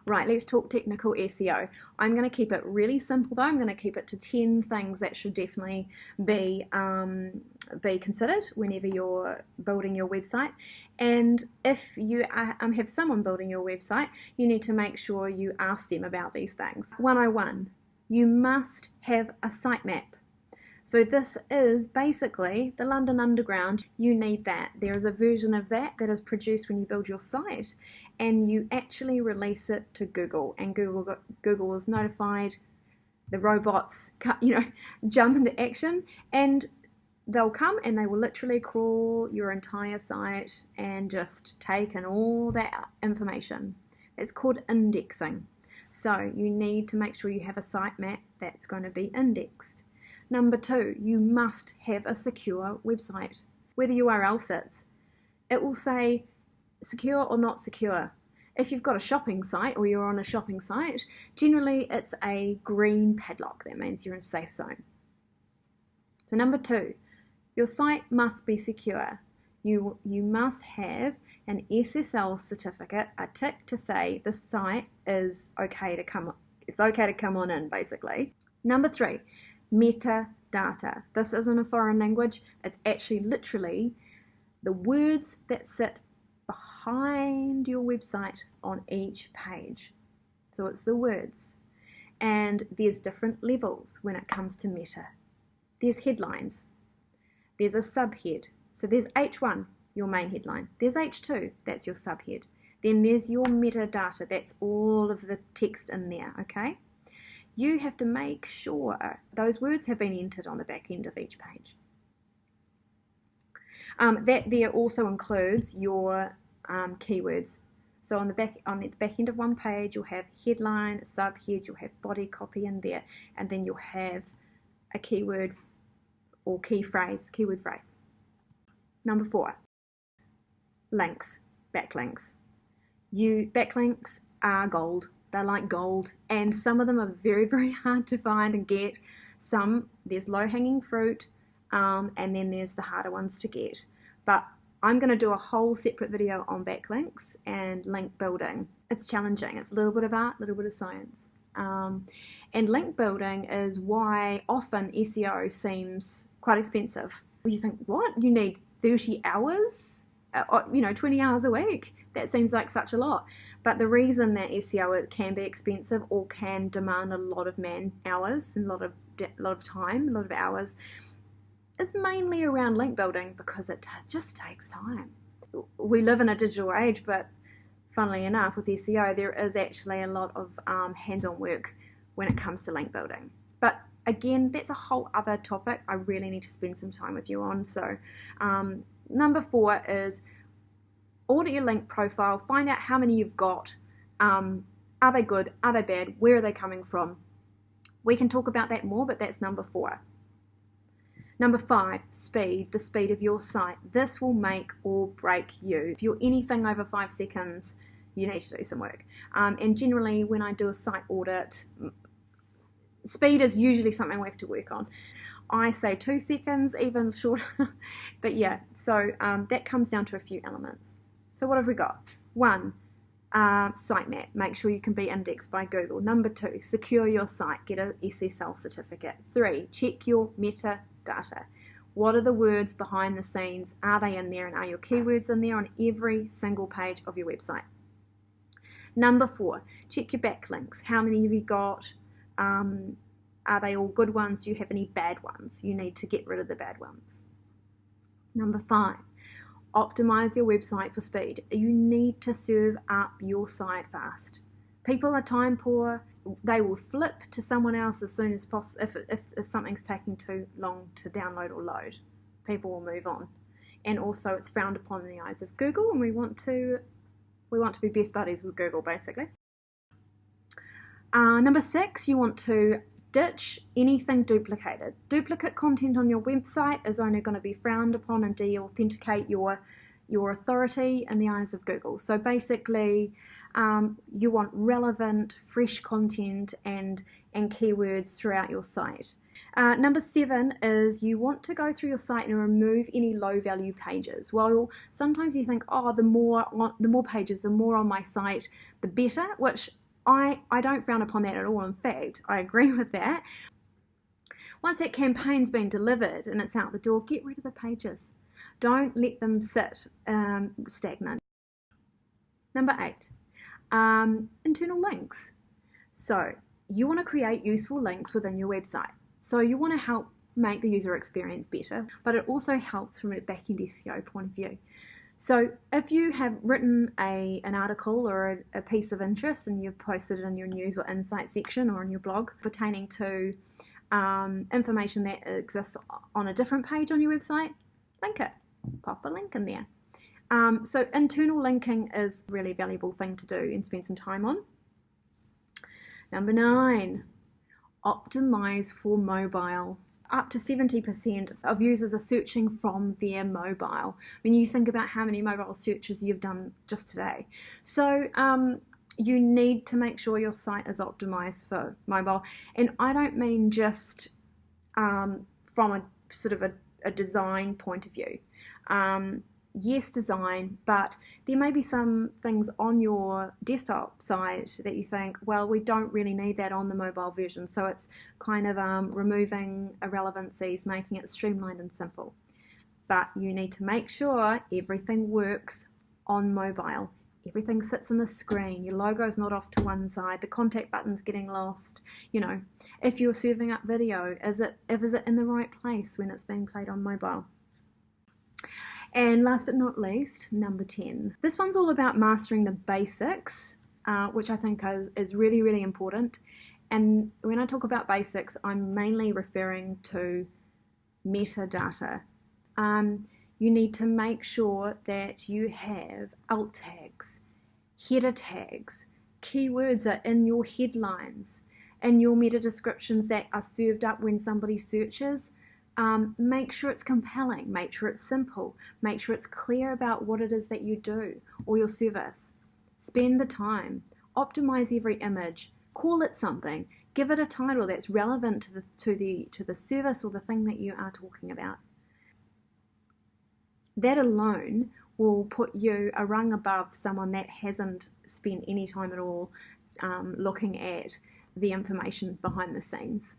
Right, let's talk technical SEO. I'm going to keep it really simple though. I'm going to keep it to 10 things that should definitely be considered whenever you're building your website. And if you have someone building your website, you need to make sure you ask them about these things. 101, you must have a sitemap. So this is basically the London Underground. You need that. There is a version of that is produced when you build your site, and you actually release it to Google, and Google is notified. The robots, jump into action, and they'll come and they will literally crawl your entire site and just take in all that information. It's called indexing. So you need to make sure you have a sitemap that's going to be indexed. Number 2, you must have a secure website. Where the URL sits, it will say secure or not secure. If you've got a shopping site or you're on a shopping site, generally it's a green padlock. That means you're in a safe zone. So number 2, your site must be secure. You must have an SSL certificate, a tick to say the site is okay to come. It's okay to come on in, basically. Number 3. Metadata. This isn't a foreign language. It's actually literally the words that sit behind your website on each page. So it's the words. And there's different levels when it comes to meta. There's headlines. There's a subhead. So there's H1, your main headline. There's H2, that's your subhead. Then there's your metadata. That's all of the text in there, okay? You have to make sure those words have been entered on the back end of each page. That there also includes your keywords. So on the back end of one page, you'll have headline, subhead, you'll have body copy in there, and then you'll have a keyword or keyword phrase. Number 4, links, backlinks. Backlinks are gold. They're like gold, and some of them are very, very hard to find and get. There's low-hanging fruit, and then there's the harder ones to get. But I'm going to do a whole separate video on backlinks and link building. It's challenging. It's a little bit of art, a little bit of science. And link building is why often SEO seems quite expensive. You think, what? You need 30 hours? 20 hours a week. That seems like such a lot. But the reason that SEO can be expensive or can demand a lot of man hours and a lot of time, a lot of hours, is mainly around link building because it just takes time. We live in a digital age, but funnily enough, with SEO, there is actually a lot of hands-on work when it comes to link building. But again, that's a whole other topic I really need to spend some time with you on. So number 4 is audit your link profile, find out how many you've got. Are they good? Are they bad? Where are they coming from? We can talk about that more, but that's number 4. Number 5, speed, the speed of your site. This will make or break you. If you're anything over 5 seconds, you need to do some work. And generally, when I do a site audit, speed is usually something we have to work on. I say 2 seconds, even shorter. But yeah, so that comes down to a few elements. So what have we got? 1, sitemap. Make sure you can be indexed by Google. Number 2, secure your site. Get a SSL certificate. 3, check your metadata. What are the words behind the scenes? Are they in there, and are your keywords in there on every single page of your website? Number 4, check your backlinks. How many have you got? Are they all good ones? Do you have any bad ones? You need to get rid of the bad ones. Number 5, optimize your website for speed. You need to serve up your site fast. People are time poor. They will flip to someone else as soon as possible. If something's taking too long to download or load, people will move on. And also, it's frowned upon in the eyes of Google, and we want to be best buddies with Google, basically. Number 6, you want to ditch anything duplicated. Duplicate content on your website is only going to be frowned upon and de-authenticate your authority in the eyes of Google. So basically, you want relevant, fresh content and keywords throughout your site. Number 7 is you want to go through your site and remove any low-value pages. Well, sometimes you think, oh, the more pages, the more on my site, the better, which I don't frown upon that at all. In fact, I agree with that. Once that campaign's been delivered and it's out the door, get rid of the pages. Don't let them sit stagnant. Number 8, internal links. So you want to create useful links within your website. So you want to help make the user experience better, but it also helps from a back-end SEO point of view. So if you have written an article or a piece of interest and you've posted it in your news or insight section or in your blog pertaining to information that exists on a different page on your website, link it. Pop a link in there. So internal linking is a really valuable thing to do and spend some time on. Number 9, optimize for mobile. Up to 70% of users are searching from their mobile. When you think about how many mobile searches you've done just today. So you need to make sure your site is optimized for mobile. And I don't mean just from a sort of a design point of view. Yes, design, but there may be some things on your desktop site that you think, well, we don't really need that on the mobile version. So it's kind of removing irrelevancies, making it streamlined and simple. But you need to make sure everything works on mobile. Everything sits on the screen. Your logo's not off to one side. The contact button's getting lost. You know, if you're serving up video, is it in the right place when it's being played on mobile? And last but not least, number 10. This one's all about mastering the basics, which I think is really, really important. And when I talk about basics, I'm mainly referring to metadata. You need to make sure that you have alt tags, header tags, keywords are in your headlines, and your meta descriptions that are served up when somebody searches. Make sure it's compelling, make sure it's simple, make sure it's clear about what it is that you do or your service. Spend the time, optimize every image, call it something, give it a title that's relevant to the service or the thing that you are talking about. That alone will put you a rung above someone that hasn't spent any time at all looking at the information behind the scenes.